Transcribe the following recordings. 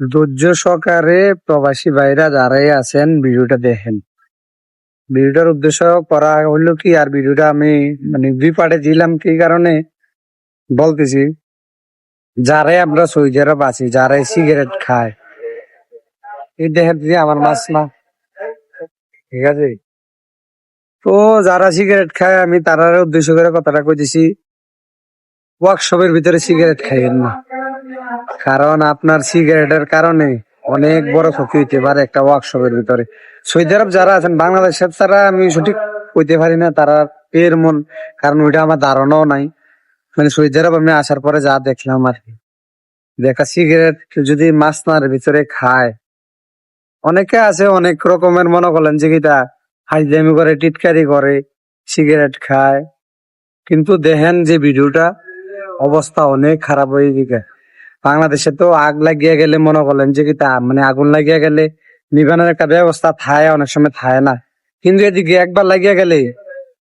ধৈর্য সহকারে প্রবাসী ভাইরা যারাই আছেন ভিডিওটা দেখেন। ভিডিওটার উদ্দেশ্য করা হইলো কি, আর ভিডিওটা আমি মানে দুই পার্টে দিলাম কি কারণে বলতেছি, যারাই আমরা সৌদি আরব আছি, যারাই সিগারেট খায়, এই দেখেন যে আমার মাছ না, ঠিক আছে? তো যারা সিগারেট খায় আমি তারা উদ্দেশ্য করে কথাটা কইতেছি, ওয়ার্কশপের ভিতরে সিগারেট খাইয়েন না। কারণ আপনার সিগারেটের কারণে অনেক বড় ক্ষতি হইতে পারে একটা ওয়ার্কশপের ভিতরে। সৌদি আরব যারা আছেন, বাংলাদেশের তারা আমি সঠিক কইতে পারি না তারা এর মন, কারণ ওইটা আমার ধারণাও নাই। মানে সৌদি আরব আমি আসার পরে যা দেখলাম আর কি, দেখা সিগারেট যদি মাসনার ভিতরে খায়, অনেকে আছে অনেক রকমের মনে করলেন যে কিটা হাইজামি করে, টিটকারি করে, সিগারেট খায়। কিন্তু দেখেন যে ভিডিওটা, অবস্থা অনেক খারাপ হয়ে গেছে। বাংলাদেশে তো আগ লাগিয়ে গেলে মনে করলেন যে কি তা মানে আগুন লাগিয়ে গেলে নিবানোর একটা ব্যবস্থা থায়, অনেক সময় থায় না। কিন্তু এদিকে একবার লাগিয়ে গেলে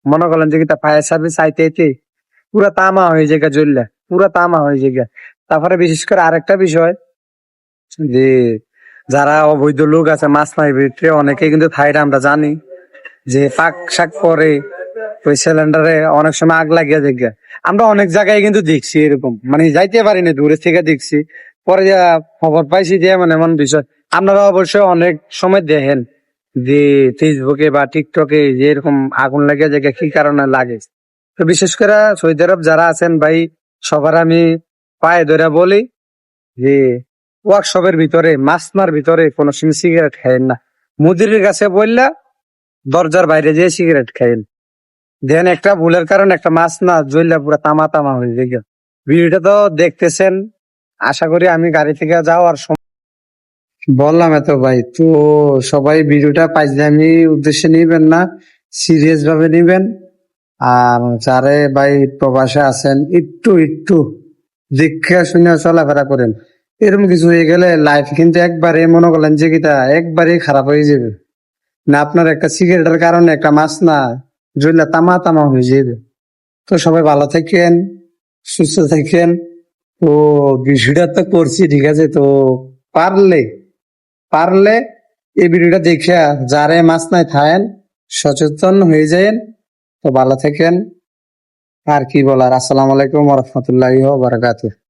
মনে করলেন যে কি তা ফায়ার সার্ভিস আইতে আইতে পুরা তামা হয়ে যায়, জ্বললে পুরা তামা হয়ে যায়। তারপরে বিশেষ করে আরেকটা বিষয় যে যারা অবৈধ লোক আছে মাছ মারির ভিতরে, অনেকে কিন্তু থাইটা আমরা জানি যে পাক শাক করে ওই সিলিন্ডারে অনেক সময় আগ লাগিয়ে দেখবে। আমরা অনেক জায়গায় কিন্তু দেখছি এরকম, মানে যাইতে পারি না, দূরে থেকে দেখছি। পরে যা খবর পাইছি যে মানে এমন বিষয় আপনারা অবশ্যই অনেক সময় দেখেন যে ফেসবুকে বা টিকটকে যে এরকম আগুন লাগিয়ে জায়গা কি কারণে লাগে। তো বিশেষ করে সৌদি আরব যারা আছেন ভাই, সবার আমি পায়ে ধরে বলি যে ওয়ার্কশপের ভিতরে মাসনার ভিতরে কোনো সময় সিগারেট খাইেন না। মুদিরের কাছে বললা দরজার বাইরে যেয়ে সিগারেট খাইেন। দেন একটা ভুলের কারণে একটা মাছ না জ্বললে পুরো তামা তামা হয়ে যায়। ভিডিওটা তো দেখতেছেন, আশা করি আমি গাড়ি থেকে যাওয়ার সময় বললাম এত ভাই। তো সবাই ভিডিওটা পাইজলামি উদ্দেশ্যে নিবেন না, সিরিয়াস ভাবে নিবেন। আর যারে ভাই প্রবাসে আছেন, একটু একটু দেখে শুনে চলাফেরা করেন। এরকম কিছু হয়ে গেলে লাইফ কিন্তু একবারে মনে করলেন যে কিটা একবারে খারাপ হয়ে যাবে। না আপনার একটা সিগারেটের কারণে একটা মাছ না জ্বললে তামা তামা হয়ে যাবে। তো সবাই ভালো থাকেন, সুস্থ থাকেন। তো ভিডিওটা তো করছি, ঠিক আছে? তো পারলে পারলে এই ভিডিওটা দেখে যারে মাছ নাই থাকেন সচেতন হয়ে যায়েন। তো ভালো থাকেন। আর কি বলার, আসসালামু আলাইকুম ওয়া রাহমাতুল্লাহি ওয়া বারাকাতুহু।